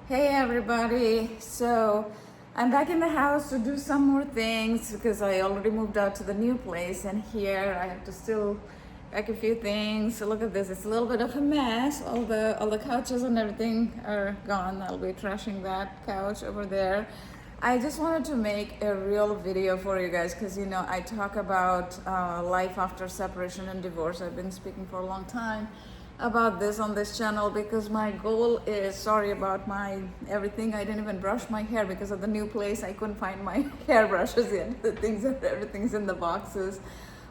Hey everybody. So I'm back in the house to do some more things because I already moved out to the new place, and here I have to still pack a few things. So look at this. It's a little bit of a mess. All the couches and everything are gone. I'll be trashing that couch over there. I just wanted to make a real video for you guys because I talk about life after separation and divorce. I've been speaking for a long time about this on this channel because my goal is, sorry about my everything, I didn't even brush my hair because of the new place. I couldn't find my hair brushes yet. Everything's in the boxes.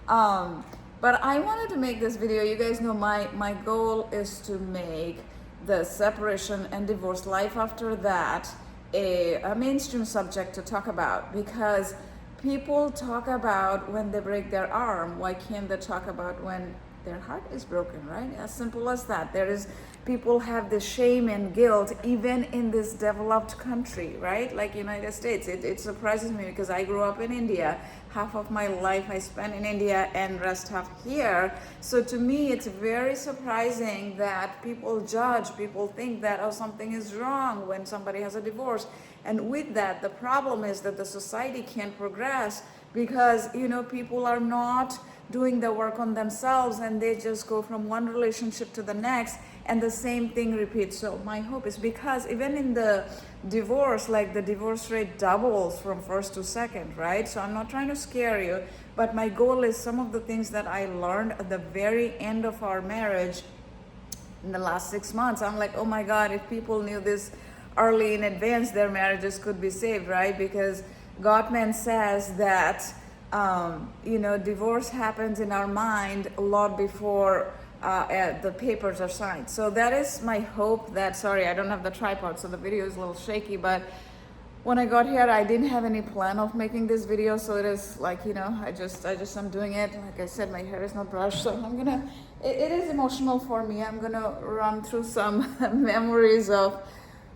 But I wanted to make this video. You guys know my goal is to make the separation and divorce, life after that, a mainstream subject to talk about, because people talk about when they break their arm. Why can't they talk about when their heart is broken, right? As simple as that. People have this shame and guilt even in this developed country, right? Like United States. It surprises me because I grew up in India. Half of my life I spent in India and rest half here. So to me, it's very surprising that people think that, oh, something is wrong when somebody has a divorce. And with that, the problem is that the society can't progress because, people are not doing the work on themselves, and they just go from one relationship to the next and the same thing repeats. So my hope is, because even in the divorce, like the divorce rate doubles from first to second, right? So I'm not trying to scare you, but my goal is some of the things that I learned at the very end of our marriage in the last 6 months. I'm like, oh my God, if people knew this early in advance, their marriages could be saved, right? Because Gottman says that divorce happens in our mind a lot before the papers are signed. So that is my hope. Sorry, I don't have the tripod, so the video is a little shaky, but when I got here, I didn't have any plan of making this video, so it is like, I just am doing it. Like I said, my hair is not brushed, so it is emotional for me. I'm gonna run through some memories of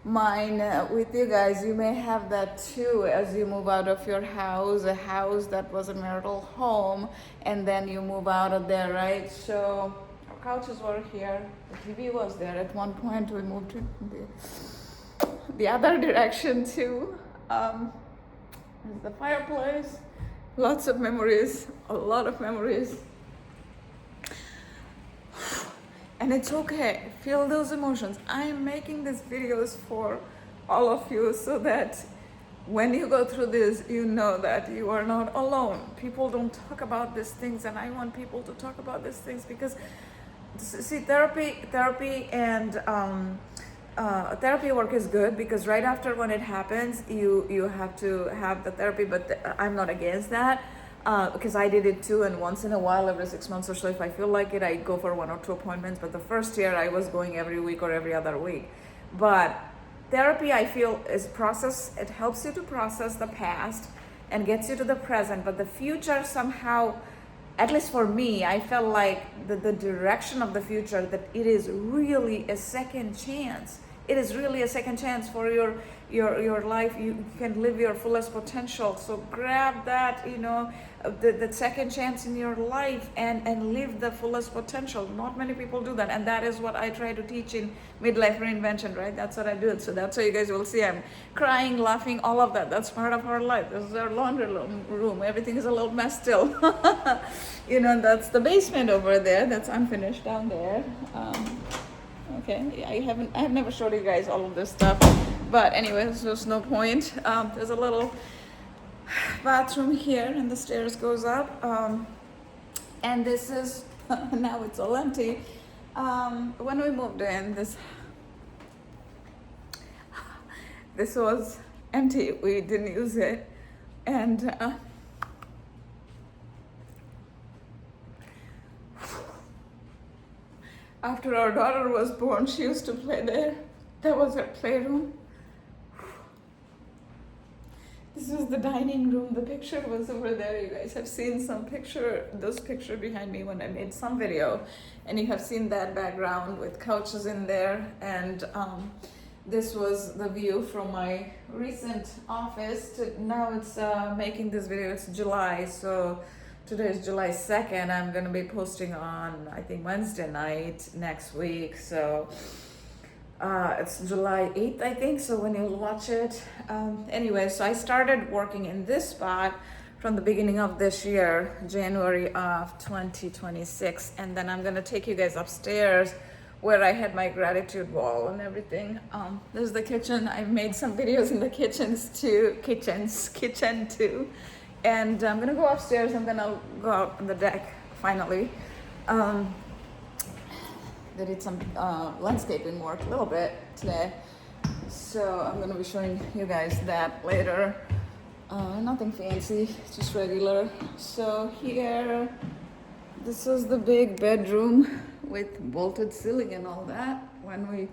mine with you guys. You may have that too as you move out of your house, a house that was a marital home, and then you move out of there, right? So our couches were here, the TV was there. At one point we moved to the other direction too. There's the fireplace. Lots of memories, a lot of memories. And it's okay, feel those emotions. I am making these videos for all of you so that when you go through this, you know that you are not alone. People don't talk about these things, and I want people to talk about these things because, see, therapy and therapy work is good, because right after when it happens, you have to have the therapy, but I'm not against that. Because I did it too, and once in a while, every 6 months or so, if I feel like it, I go for 1 or 2 appointments. But the first year I was going every week or every other week. But therapy, I feel, is process. It helps you to process the past and gets you to the present. But the future somehow, at least for me, I felt like the direction of the future, that it is really a second chance. It is really a second chance for your life. You can live your fullest potential. So grab that, the second chance in your life and live the fullest potential. Not many people do that. And that is what I try to teach in Midlife Reinvention, right? That's what I do. So that's how you guys will see I'm crying, laughing, all of that. That's part of our life. This is our laundry room. Everything is a little mess still. That's the basement over there. That's unfinished down there. Okay, I have never showed you guys all of this stuff, but anyway, there's no point. There's a little bathroom here, and the stairs goes up, and this is now it's all empty. When we moved in, this was empty. We didn't use it, and after our daughter was born, she used to play there. That was her playroom. This was the dining room. The picture was over there. You guys have seen those pictures behind me when I made some video. And you have seen that background with couches in there. And this was the view from my recent office. Now it's making this video, it's July. So today is July 2nd. I'm going to be posting on, I think, Wednesday night next week. So It's July 8th, I think, so when you'll watch it. Anyway, so I started working in this spot from the beginning of this year, January of 2026. And then I'm gonna take you guys upstairs where I had my gratitude wall and everything. This is the kitchen. I've made some videos in the kitchen too. And I'm gonna go upstairs and then I'll go out on the deck finally. They did some landscaping work a little bit today. So I'm gonna be showing you guys that later. Nothing fancy, just regular. So here, this is the big bedroom with bolted ceiling and all that. When we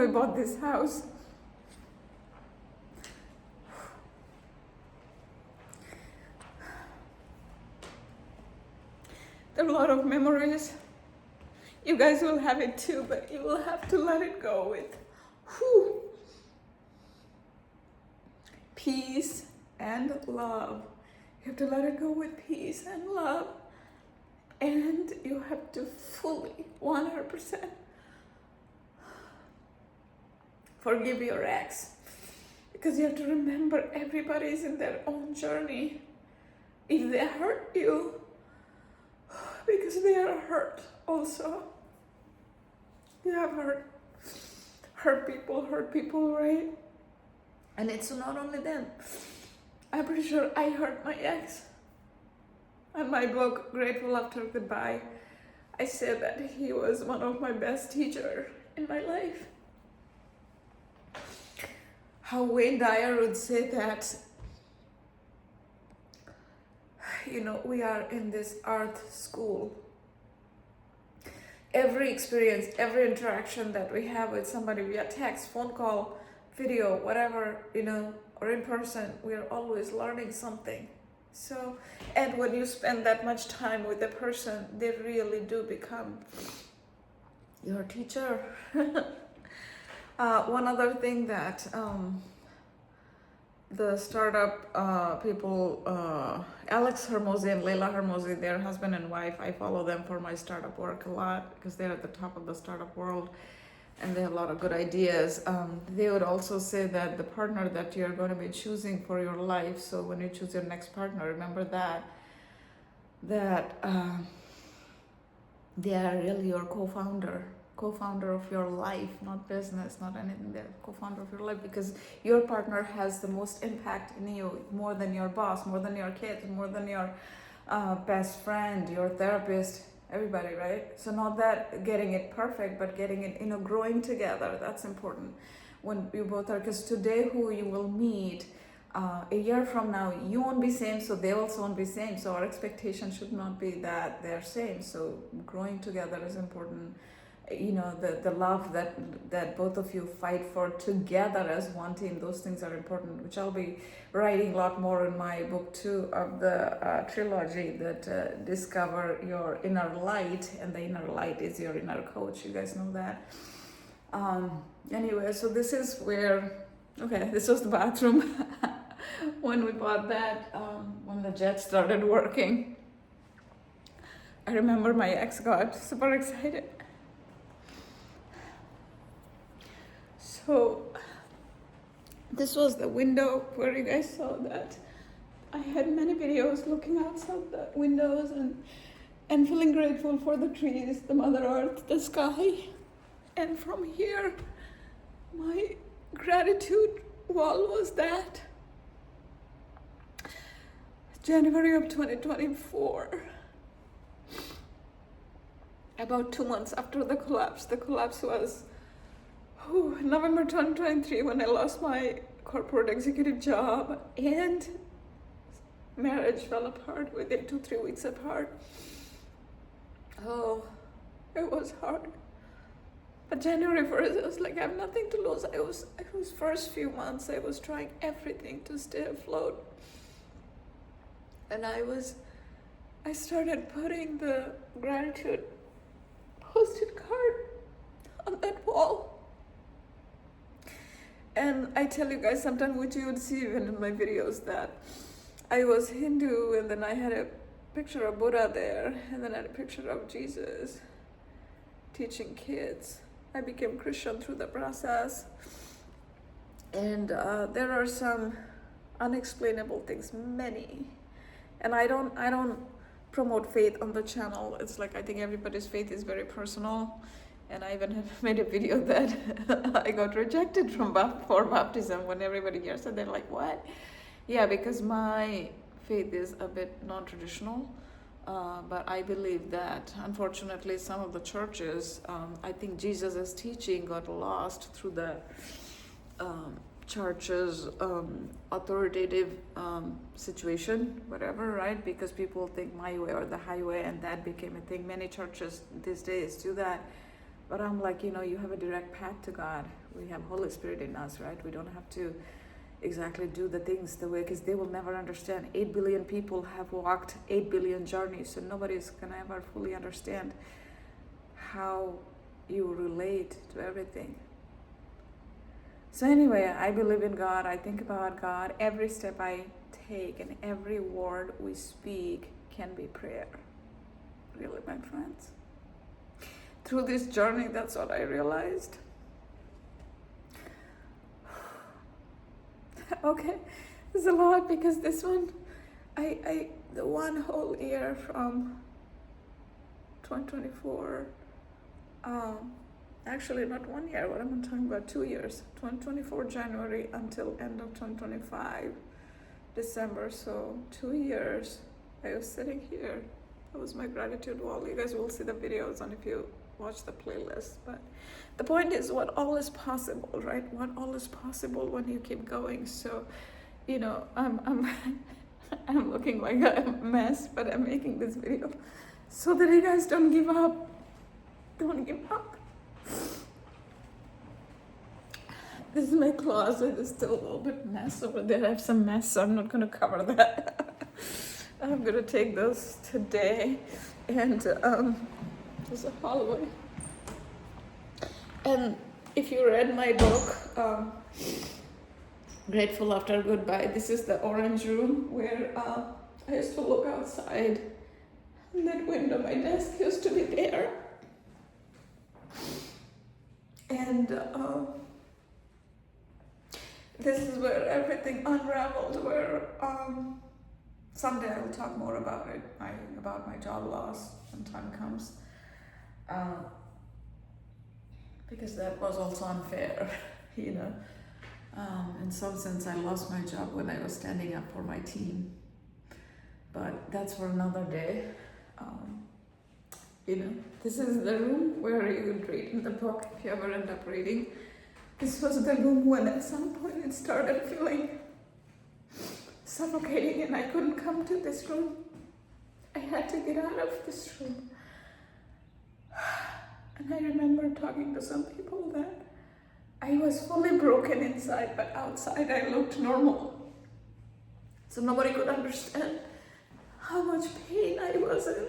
bought this house, there are a lot of memories. You guys will have it too, but you will have to let it go with peace and love. You have to let it go with peace and love. And you have to fully, 100%, forgive your ex. Because you have to remember everybody's in their own journey. If they hurt you, because they are hurt also. You have hurt people, right? And it's not only them. I'm pretty sure I hurt my ex. In my book, Grateful After Goodbye, I said that he was one of my best teachers in my life. How Wayne Dyer would say that, we are in this art school. Every experience, every interaction that we have with somebody via text, phone call, video, whatever, or in person, we are always learning something. So, and when you spend that much time with a person, they really do become your teacher. One other thing that the startup people, Alex Hermosi and Leila Hermosi, their husband and wife, I follow them for my startup work a lot because they're at the top of the startup world and they have a lot of good ideas. They would also say that the partner that you're going to be choosing for your life, so when you choose your next partner, remember that they are really your co-founder of your life, not business, not anything. They're co-founder of your life because your partner has the most impact in you, more than your boss, more than your kids, more than your best friend, your therapist, everybody, right? So not that getting it perfect, but getting it, growing together. That's important when you both are, because today who you will meet, a year from now, you won't be same, so they also won't be same. So our expectation should not be that they're same. So growing together is important. The love that both of you fight for together as one team, those things are important, which I'll be writing a lot more in my book 2 of the trilogy that discover your inner light, and the inner light is your inner coach. You guys know that. Anyway, so this is where, this was the bathroom when we bought that, when the jet started working. I remember my ex got super excited. So this was the window where you guys saw that I had many videos looking outside the windows and feeling grateful for the trees, the Mother Earth, the sky. And from here, my gratitude wall was that January of 2024, about 2 months after the collapse was November 2023, when I lost my corporate executive job and marriage fell apart within 2-3 weeks apart. Oh, it was hard. But January 1st, it was like I have nothing to lose. I was first few months, I was trying everything to stay afloat. And I started putting the gratitude post-it card on that wall. And I tell you guys sometimes, which you would see even in my videos, that I was Hindu and then I had a picture of Buddha there, and then I had a picture of Jesus teaching kids. I became Christian through the process, and there are some unexplainable things, many, and I don't promote faith on the channel. It's like, I think everybody's faith is very personal, and I even have made a video that I got rejected for baptism when everybody hears it. They're like, what? Yeah, because my faith is a bit non-traditional, but I believe that unfortunately some of the churches, I think Jesus' teaching got lost through the church's authoritative situation, whatever, right? Because people think my way or the highway, and that became a thing. Many churches these days do that. But I'm like, you have a direct path to God. We have Holy Spirit in us, right? We don't have to exactly do the things the way, because they will never understand. 8 billion people have walked 8 billion journeys, so nobody's gonna ever fully understand how you relate to everything. So anyway, I believe in God. I think about God. Every step I take and every word we speak can be prayer. Really, my friends. Through this journey, that's what I realized. Okay, there's a lot, because this one, the one whole year from 2024, actually not 1 year, what am I talking about, 2 years, 2024 January until end of 2025 December, so 2 years I was sitting here. That was my gratitude wall. You guys will see the videos on if you watch the playlist. But the point is, what all is possible, right? What all is possible when you keep going. So, I'm I'm looking like a mess, but I'm making this video so that you guys don't give up. Don't give up. This is my closet. It's still a little bit mess over there. I have some mess, so I'm not gonna cover that. I'm gonna take those today, and there's a hallway. And if you read my book, Grateful After Goodbye, this is the orange room where I used to look outside. And that window, my desk used to be there. And this is where everything unraveled, where someday I'll talk more about it, about my job loss when time comes. Because that was also unfair, in some sense I lost my job when I was standing up for my team, but that's for another day. This is the room where you would read in the book if you ever end up reading. This was the room when at some point it started feeling suffocating and I couldn't come to this room. I had to get out of this room. And I remember talking to some people that I was fully broken inside, but outside I looked normal. So nobody could understand how much pain I was in.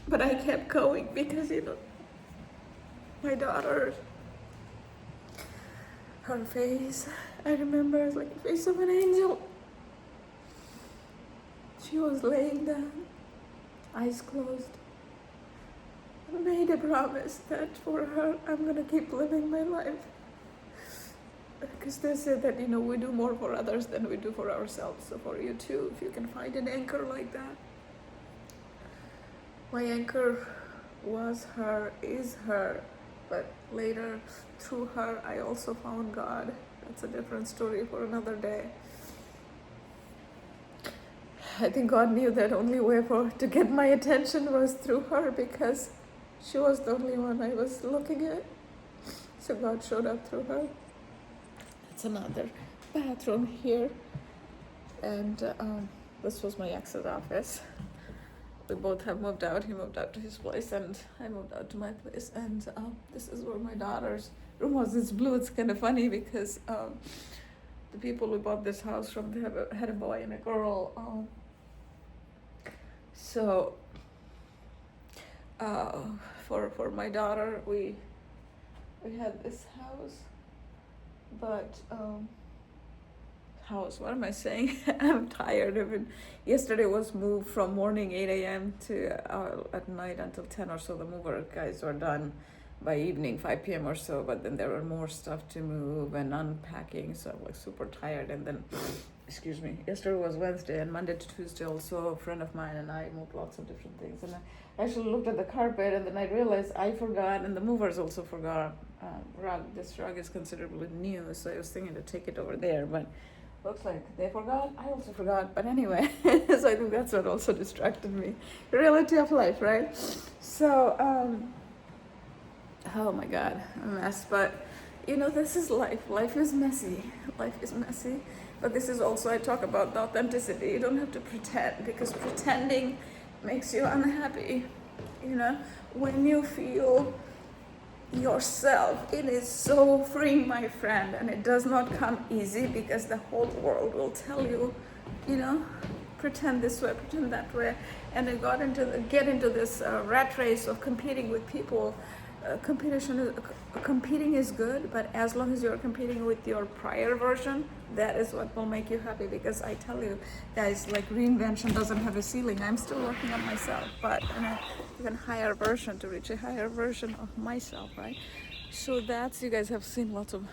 But I kept going because, my daughter, her face, I remember it was like the face of an angel. She was laying down, eyes closed. I made a promise that for her, I'm gonna keep living my life. Because they said that, we do more for others than we do for ourselves. So for you too, if you can find an anchor like that. My anchor was her, is her, but later through her, I also found God. That's a different story for another day. I think God knew that only way to get my attention was through her, because she was the only one I was looking at. So God showed up through her. It's another bathroom here. And this was my ex's office. We both have moved out. He moved out to his place and I moved out to my place. And this is where my daughter's room was. It's blue. It's kind of funny because the people we bought this house from, they had a boy and a girl. So for my daughter, we had this house, but house. What am I saying? I'm tired. Yesterday was moved from morning 8 a.m. to at night until 10 or so. The mover guys were done by evening 5 p.m. or so, but then there were more stuff to move and unpacking, so I'm like super tired. And then excuse me, yesterday was Wednesday, and Monday to Tuesday also a friend of mine and I moved lots of different things. And I actually looked at the carpet, and then I realized I forgot, and the movers also forgot rug. This rug is considerably new, so I was thinking to take it over there, but looks like they forgot. I also forgot, but anyway, so I think that's what also distracted me. Reality of life, right? So oh my god, a mess. But you know, this is life. Life is messy. Life is messy. But this is also, I talk about the authenticity. You don't have to pretend, because pretending makes you unhappy. You know, when you feel yourself, it is so freeing, my friend, and it does not come easy, because the whole world will tell you, you know, pretend this way, pretend that way, and I get into this rat race of competing with people. Competing is good, but as long as you're competing with your prior version, that is what will make you happy. Because I tell you guys, like, reinvention doesn't have a ceiling. I'm still working on myself, but in an even higher version, to reach a higher version of myself, right? So that's, you guys have seen lots of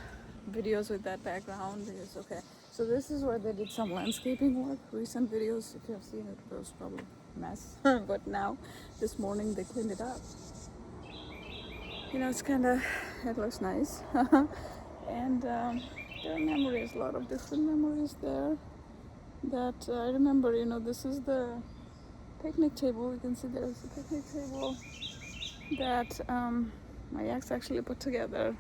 videos with that background. Because, okay, so this is where they did some landscaping work. Recent videos, if you have seen it, it was probably a mess. But now, this morning, they cleaned it up. You know, it's kind of, it looks nice. And there are memories, a lot of different memories there that I remember. You know, this is the picnic table. You can see there's a picnic table that my ex actually put together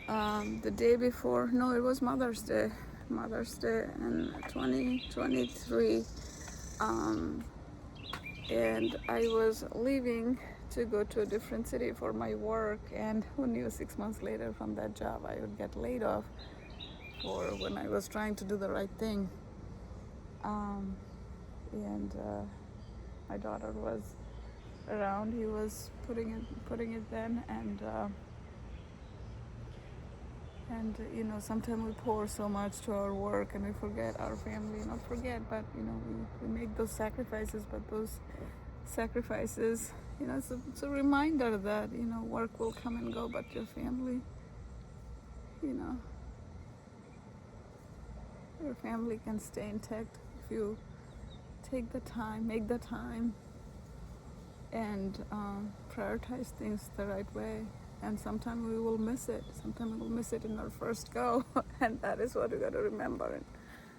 the day before. No, it was Mother's Day in 2023. And I was leaving to go to a different city for my work, and who knew 6 months later from that job I would get laid off for when I was trying to do the right thing. And my daughter was around. He was putting it then, and you know, sometimes we pour so much to our work and we forget our family. Not forget, but you know, we make those sacrifices, but those sacrifices, you know, it's a reminder that, you know, work will come and go, but your family, you know, your family can stay intact if you take the time, make the time, and prioritize things the right way. And sometimes we will miss it. Sometimes we will miss it in our first go, and that is what we got to remember in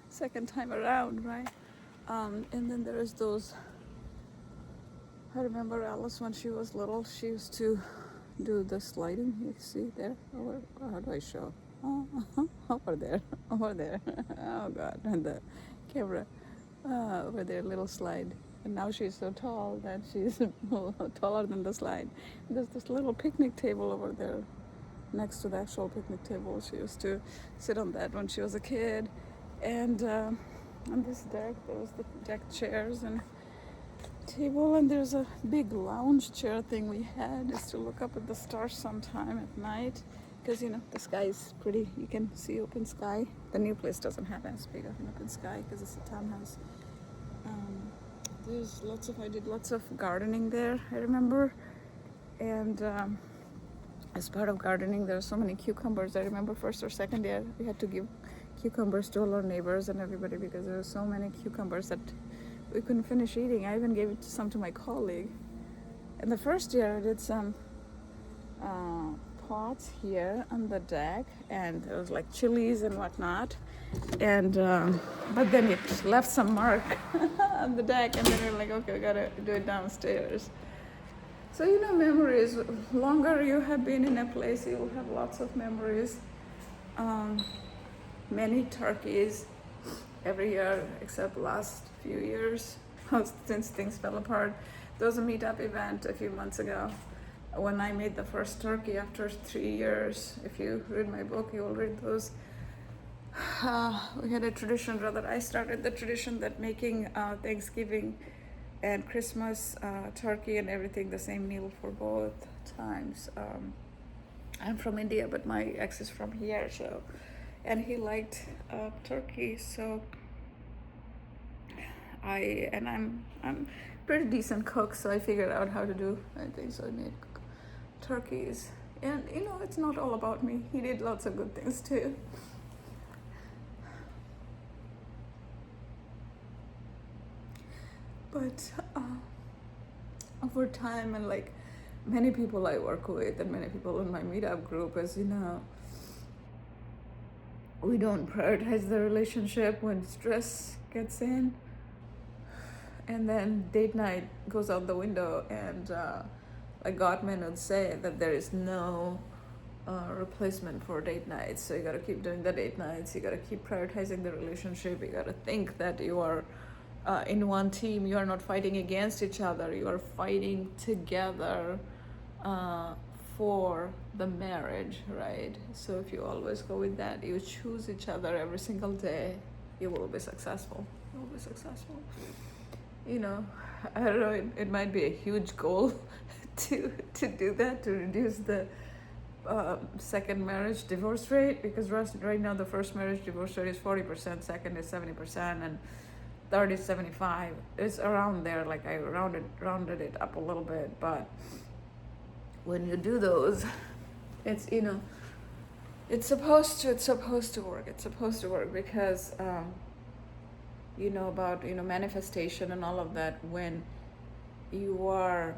second time around, right? And then there is those. I remember Alice when she was little. She used to do the sliding. You see there? How do I show? Oh, over there, over there. Oh God! And the camera over there, little slide. And now she's so tall that she's taller than the slide. There's this little picnic table over there next to the actual picnic table. She used to sit on that when she was a kid. And on this deck, there was the deck chairs and table, and there's a big lounge chair thing we had, is to look up at the stars sometime at night. Because, you know, the sky is pretty. You can see open sky. The new place doesn't have as big of an open sky because it's a townhouse. I did lots of gardening there, I remember. And as part of gardening, there are so many cucumbers. I remember first or second year, we had to give cucumbers to all our neighbors and everybody, because there were so many cucumbers that we couldn't finish eating. I even gave it some to my colleague. And the first year, I did some pots here on the deck, and there was like chilies and whatnot. And but then it left some mark on the deck, and then we were like, okay, we gotta do it downstairs. So, you know, memories. Longer you have been in a place, you will have lots of memories. Many turkeys every year, except last few years since things fell apart. There was a meetup event a few months ago when I made the first turkey after 3 years. If you read my book, you will read those. We had a tradition, rather I started the tradition, that making Thanksgiving and Christmas turkey and everything the same meal for both times. I'm from India, but my ex is from here, so and he liked turkey. So I'm pretty decent cook, so I figured out how to do. I think so. I made turkeys, and it's not all about me. He did lots of good things too. But over time, and like many people I work with and many people in my meetup group, as you know, we don't prioritize the relationship when stress gets in, and then date night goes out the window. And like Gottman would say that there is no replacement for date nights. So you got to keep doing the date nights. You got to keep prioritizing the relationship. You got to think that you are in one team. You are not fighting against each other. You are fighting together for the marriage, right? So if you always go with that, you choose each other every single day, you will be successful. You will be successful. I don't know, it might be a huge goal to do that, to reduce the second marriage divorce rate, because right now the first marriage divorce rate is 40%, second is 70%, and third is 75. It's around there. Like I rounded it up a little bit, but when you do those, it's it's supposed to work. It's supposed to work because about manifestation and all of that. When you are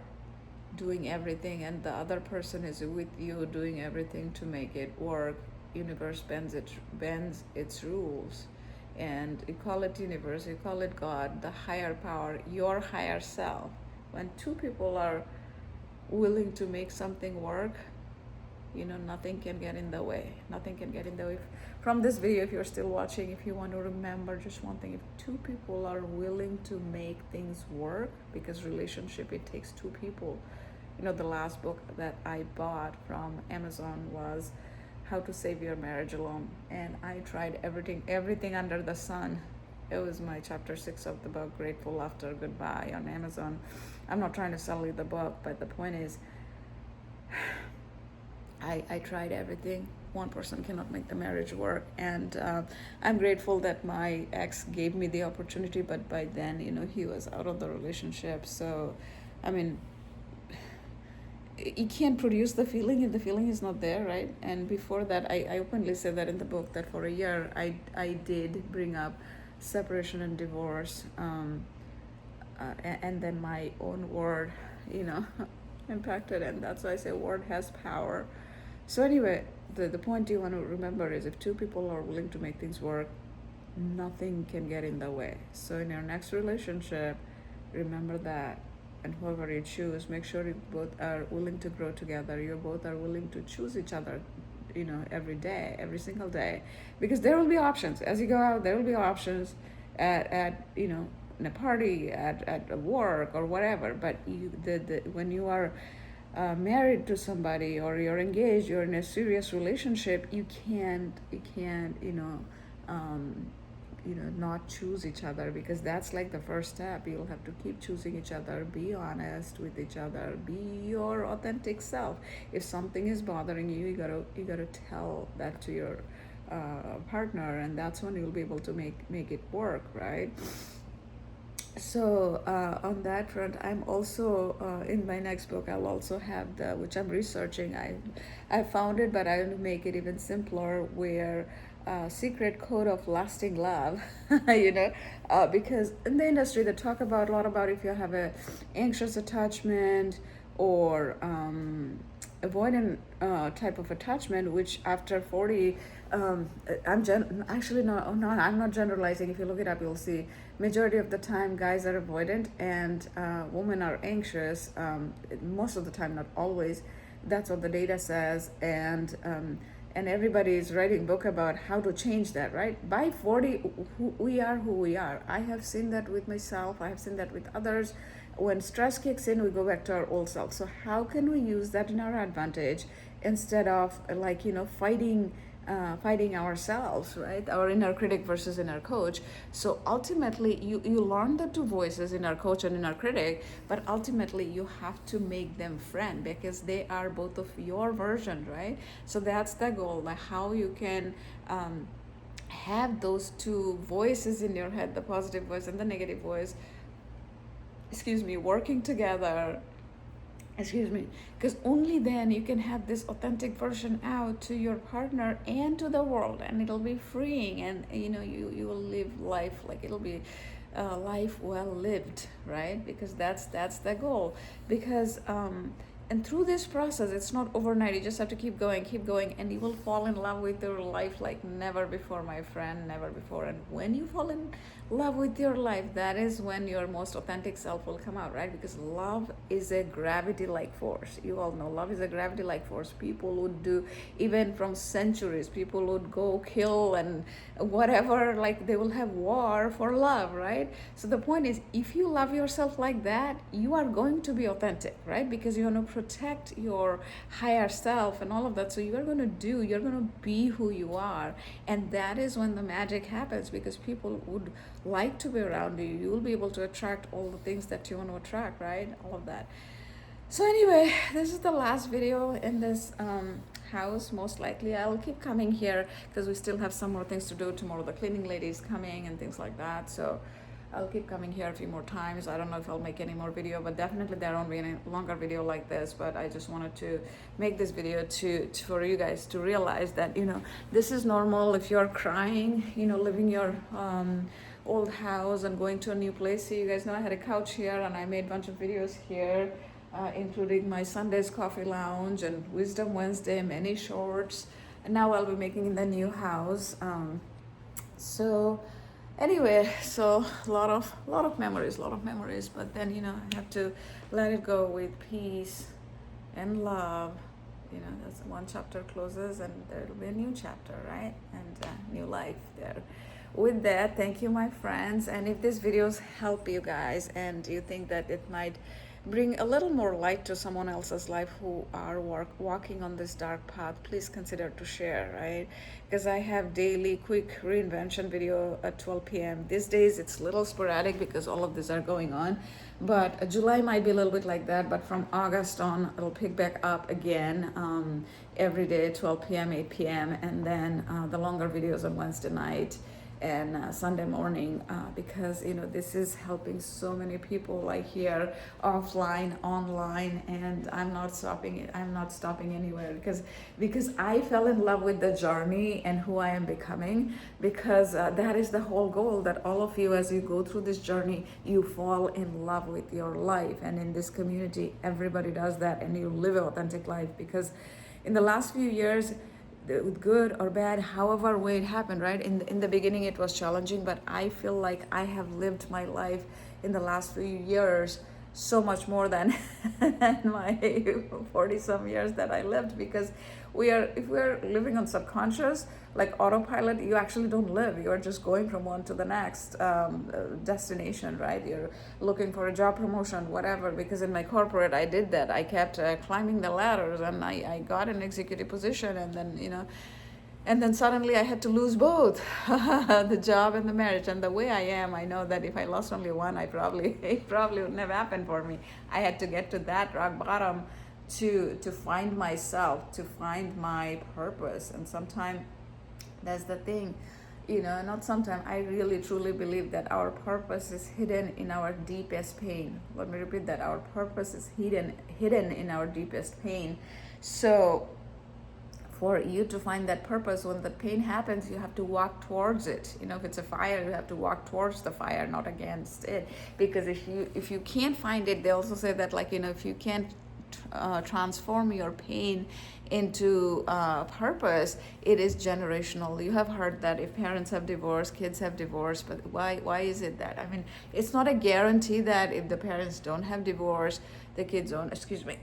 doing everything and the other person is with you doing everything to make it work, universe bends its rules. And you call it universe, you call it God, the higher power, your higher self. When two people are willing to make something work, nothing can get in the way. Nothing can get in the way. From this video, if you're still watching, if you want to remember just one thing, if two people are willing to make things work, because relationship, it takes two people. The last book that I bought from Amazon was How to Save Your Marriage Alone, and I tried everything under the sun. It was my chapter 6 of the book, Grateful Laughter Goodbye, on Amazon. I'm not trying to sell you the book, but the point is, I tried everything. One person cannot make the marriage work, and I'm grateful that my ex gave me the opportunity, but by then, he was out of the relationship. So, I mean, you can't produce the feeling if the feeling is not there, right? And before that, I openly said that in the book, that for a year I did bring up separation and divorce, and then my own word impacted, and that's why I say word has power. So anyway, the point you want to remember is, if two people are willing to make things work, nothing can get in the way. So in your next relationship, remember that. And whoever you choose, make sure you both are willing to grow together. You both are willing to choose each other, every day, every single day. Because there will be options. As you go out, there will be options at in a party, at work, or whatever. But when you are married to somebody, or you're engaged, you're in a serious relationship, you can't not choose each other, because that's like the first step. You'll have to keep choosing each other. Be honest with each other. Be your authentic self. If something is bothering you, you gotta tell that to your partner, and that's when you'll be able to make it work, right? So on that front, I'm also in my next book, I'll also have which I'm researching. I found it, but I'll make it even simpler, where secret code of lasting love, because in the industry they talk a lot about if you have a anxious attachment or avoidant type of attachment, which after 40, I'm not generalizing. If you look it up, you'll see majority of the time guys are avoidant and women are anxious, most of the time, not always. That's what the data says. And everybody is writing book about how to change that, right? By 40, we are who we are. I have seen that with myself. I have seen that with others. When stress kicks in, we go back to our old self. So how can we use that in our advantage, instead of fighting fighting ourselves, right? Our inner critic versus inner coach. So ultimately, you learn the two voices, inner coach and inner critic, but ultimately you have to make them friend because they are both of your version, right? So that's the goal, like how you can have those two voices in your head, the positive voice and the negative voice, working together, because only then you can have this authentic version out to your partner and to the world, and it'll be freeing, and you will live life like it'll be life well lived, right? Because that's the goal. Because and through this process, it's not overnight. You just have to keep going, and you will fall in love with your life like never before, my friend, never before. And when you fall in love with your life, that is when your most authentic self will come out, right? Because love is a gravity like force. You all know love is a gravity like force. People would do, even from centuries, people would go kill and whatever, like they will have war for love, right? So the point is, if you love yourself like that, you are going to be authentic, right? Because you want to protect your higher self and all of that. So you're going to be who you are, and that is when the magic happens, because people would like to be around you. You will be able to attract all the things that you want to attract, right? All of that. So anyway, this is the last video in this house. Most likely I'll keep coming here because we still have some more things to do. Tomorrow the cleaning lady is coming and things like that, so I'll keep coming here a few more times. I don't know if I'll make any more video, but definitely there won't be any longer video like this. But I just wanted to make this video for you guys to realize that this is normal. If you're crying, leaving your old house and going to a new place. So you guys know I had a couch here, and I made a bunch of videos here, including my Sunday's Coffee Lounge and Wisdom Wednesday, many shorts. And now I'll be making in the new house. So anyway, so a lot of memories, but then I have to let it go with peace and love. That's one chapter closes and there'll be a new chapter, right? And new life there. With that, thank you, my friends. And if these videos help you guys and you think that it might bring a little more light to someone else's life who are walking on this dark path, please consider to share, right? Because I have daily quick reinvention video at 12 p.m. These days it's a little sporadic because all of these are going on, but July might be a little bit like that, but from August on it'll pick back up again, every day 12 p.m. 8 p.m. and then the longer videos on Wednesday night and Sunday morning, because this is helping so many people here offline, online, and I'm not stopping anywhere because I fell in love with the journey and who I am becoming, because that is the whole goal, that all of you, as you go through this journey, you fall in love with your life. And in this community, everybody does that, and you live an authentic life. Because in the last few years, good or bad, however way it happened, right? In the beginning it was challenging, but I feel like I have lived my life in the last few years so much more than my 40 some years that I lived. Because if we're living on subconscious, like autopilot, you actually don't live. You're just going from one to the next destination, right? You're looking for a job promotion, whatever. Because in my corporate, I did that. I kept climbing the ladders, and I got an executive position, and then and then suddenly I had to lose both, the job and the marriage. And the way I am, I know that if I lost only one, it probably would never happen for me. I had to get to that rock bottom to find myself, to find my purpose. And sometimes that's the thing, not sometimes, I really truly believe that our purpose is hidden in our deepest pain. Let me repeat that. Our purpose is hidden in our deepest pain. So for you to find that purpose, when the pain happens, you have to walk towards it. If it's a fire, you have to walk towards the fire, not against it. Because if you can't find it, they also say that if you can't transform your pain into purpose, it is generational. You have heard that if parents have divorced, kids have divorced. But why is it that? I mean, it's not a guarantee that if the parents don't have divorce, the kids don't. Excuse me.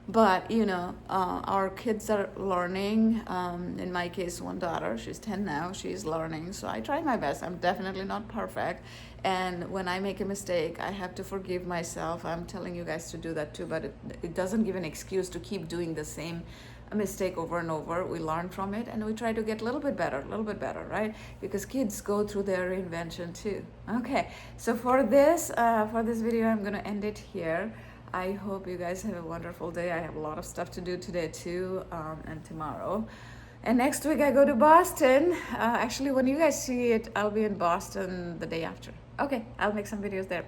But our kids are learning. In my case, one daughter, she's 10 now, she's learning. So I try my best. I'm definitely not perfect, and when I make a mistake, I have to forgive myself. I'm telling you guys to do that too, but it doesn't give an excuse to keep doing the same a mistake over and over. We learn from it and we try to get a little bit better, right? Because kids go through their reinvention too. Okay, so for this video, I'm gonna end it here. I hope you guys have a wonderful day. I have a lot of stuff to do today too, and tomorrow. And next week I go to Boston. Actually, when you guys see it, I'll be in Boston the day after. Okay, I'll make some videos there.